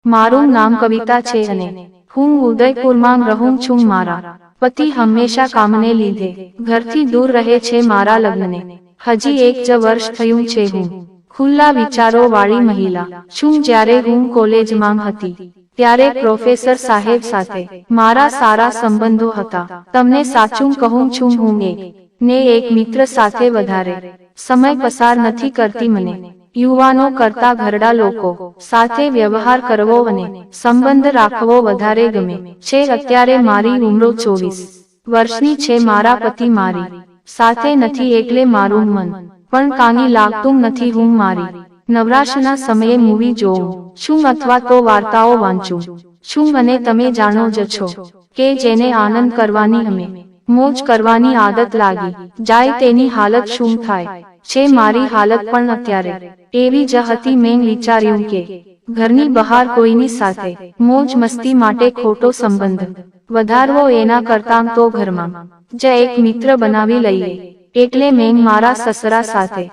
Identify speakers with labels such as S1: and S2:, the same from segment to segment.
S1: મારું નામ કવિતા છે અને હું ઉદયપુરમાં રહું છું. મારા પતિ હંમેશા કામને લીધે ઘરથી દૂર રહે છે. મારા લગ્નને હજી 1 જ વર્ષ થયું છે. હું ખુલ્લા વિચારો વાળી મહિલા છું. જ્યારે હું કોલેજમાં હતી ત્યારે પ્રોફેસર સાહેબ સાથે મારા સારા સંબંધો હતા. તમને સાચું કહું છું, હું એક મિત્ર સાથે વધારે સમય પસાર નથી કરતી. મને યુવાનો કરતા ઘરડા લોકો સાથે વ્યવહાર કરવો અને સંબંધ રાખવો વધારે ગમે છે. અત્યારે મારી ઉંમર 24 વર્ષની છે. મારા પતિ મારી સાથે નથી એટલે મારું મન પણ કાંઈ લાગતું નથી. હું મારી નવરાશના સમયે મૂવી જોઉં છું અથવા તો વાર્તાઓ વાંચું છું. અને તમે જાણો જ છો કે જેને આનંદ કરવાની અને મોજ કરવાની આદત લાગી જાય તેની હાલત શું થાય છે. મારી હાલત પણ અત્યારે એવી જ હતી. મેં વિચાર્યું કે ઘરની બહાર કોઈની સાથે મોજ મસ્તી માટે ખોટો સંબંધ વધારવો એના કરતાં તો ઘરમાં જ એક મિત્ર બનાવી લઈએ. એટલે મેં મારા સસરા સાથે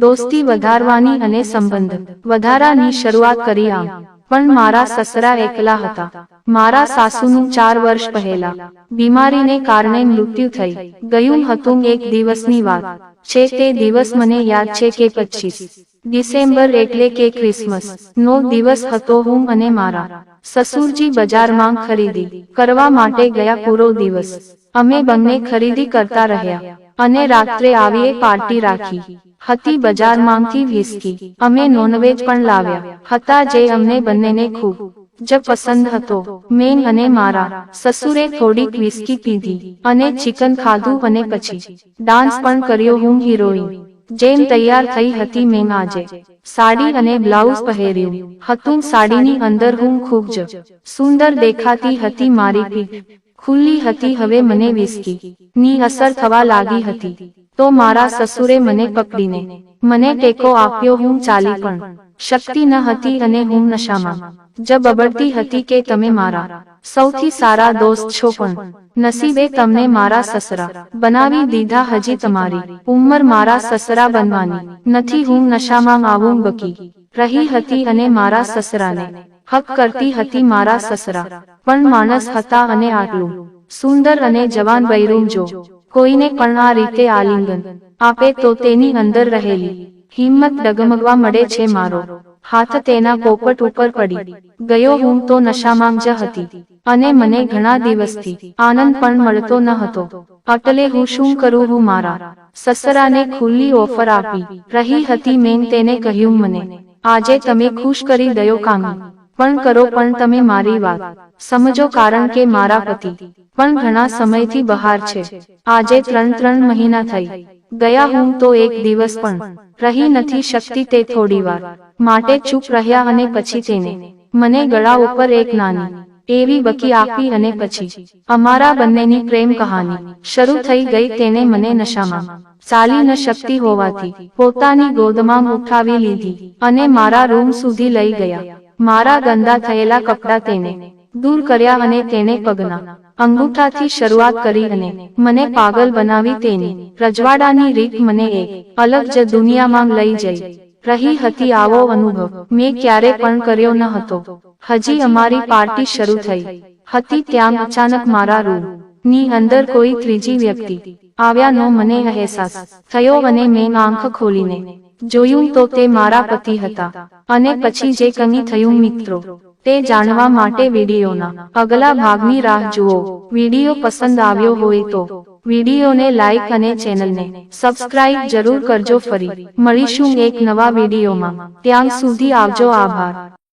S1: દોસ્તી વધારવાની અને સંબંધ વધારાની શરૂઆત કરી. આમ પણ મારા સસરા એકલા હતા. મારા સાસુનું 4 વર્ષ પહેલા બીમારીને કારણે મૃત્યુ થઈ ગયું હતું. એક દિવસની વાત છે. તે દિવસ મને યાદ છે કે 25 ડિસેમ્બર એટલે કે ક્રિસમસ નો દિવસ હતો. હું અને મારા સસુરજી બજારમાં ખરીદી કરવા માટે ગયા. પૂરો દિવસ અમે બંને ખરીદી કરતા રહ્યા અને રાત્રે આવીએ પાર્ટી રાખી હતી. બજારમાંથી વ્હિસ્કી અમે નોનવેજ પણ લાવ્યા હતા જે અમને બંનેને ખૂબ જ પસંદ હતો. મેં અને મારા સસુરે થોડીક વ્હિસ્કી પીધી અને ચિકન ખાધું અને પછી ડાન્સ પણ કર્યો. હું હિરોઈન જેમ તૈયાર થઈ હતી. મેં આજે સાડી અને બ્લાઉઝ પહેર્યું હતું. સાડીની અંદર હું ખૂબ જ સુંદર દેખાતી હતી. મારી પીઠ ખુલ્લી હતી. હવે મને વ્હિસ્કી ની અસર થવા લાગી હતી તો મારા સસુરે મને પકડીને મને ટેકો આપ્યો. હું ચાલી પણ શકતી ન હતી અને હું નશામાં જ બબડતી હતી કે તમે મારા સૌથી સારા દોસ્ત છો પણ નસીબે તમને મારા સસરા બનાવી દીધા. હજી તમારી ઉંમર મારા સસરા બનવાની નથી. હું નશામાં આવું બકી રહી હતી અને મારા સસરાને હક કરતી હતી. મારા સસરા પણ માણસ હતા અને આટલું સુંદર અને જવાન બૈરું જો કોઈને પણ આ રીતે આલિંગન આપે તો તેની અંદર રહેલી હિંમત ડગમગવા મળે છે. મારો હાથ તેના પોપટ ઉપર પડી ગયો. હું તો નશામાં જ હતી અને મને ઘણા દિવસથી આનંદ પણ મળતો ન હતો. એટલે હું શું કરું? હું મારા સસરાને ખુલ્લી ઓફર આપી રહી હતી. મેં તેને કહ્યું, મને આજે તમે ખુશ કરી દયો. કામ પણ કરો પણ તમે મારી વાત સમજો, કારણ કે મારા પતિ પણ ઘણા સમયથી બહાર છે. આજે 3 મહિના થઈ ગયા. હું તો એક દિવસ પણ રહી નથી શકતી. તે થોડીવાર માટે ચૂપ રહ્યા અને પછી તેને મને ગળા ઉપર એક નાની એવી બકી આપી અને પછી અમારા બંનેની પ્રેમ કહાની શરૂ થઈ ગઈ. તેને મને નશામાં ચાલી ન શકતી હોવાથી પોતાની ગોદમાં ઉઠાવી લીધી અને મારા રૂમ સુધી લઈ ગયા. મારા ગંદા થયેલા કપડાં તેને દૂર કર્યા અને તેને પગના અંગૂઠાથી શરૂઆત કરી અને મને પાગલ બનાવી. તેની રજવાડાની રીત મને એક અલગ જ દુનિયામાં લઈ જઈ રહી હતી. આવો અનુભવ મેં ક્યારે પણ કર્યો ન હતો. હજી અમારી પાર્ટી શરૂ થઈ હતી ત્યાં અચાનક મારા રૂમ ની અંદર કોઈ ત્રીજી વ્યક્તિ આવ્યાનો મને અહેસાસ થયો અને મેં આંખ ખોલીને જોયું તો તે મારા પતિ હતા. અને પછી જે કંઈ થયું મિત્રો, તે જાણવા માટે વિડીયોના અગલા ભાગની રાહ જુઓ. વિડીયો પસંદ આવ્યો હોય તો વિડીયોને લાઈક અને ચેનલને સબસ્ક્રાઇબ જરૂર કરજો. ફરી મળીશું એક નવા વિડીયોમાં. ત્યાં સુધી આવજો. આભાર.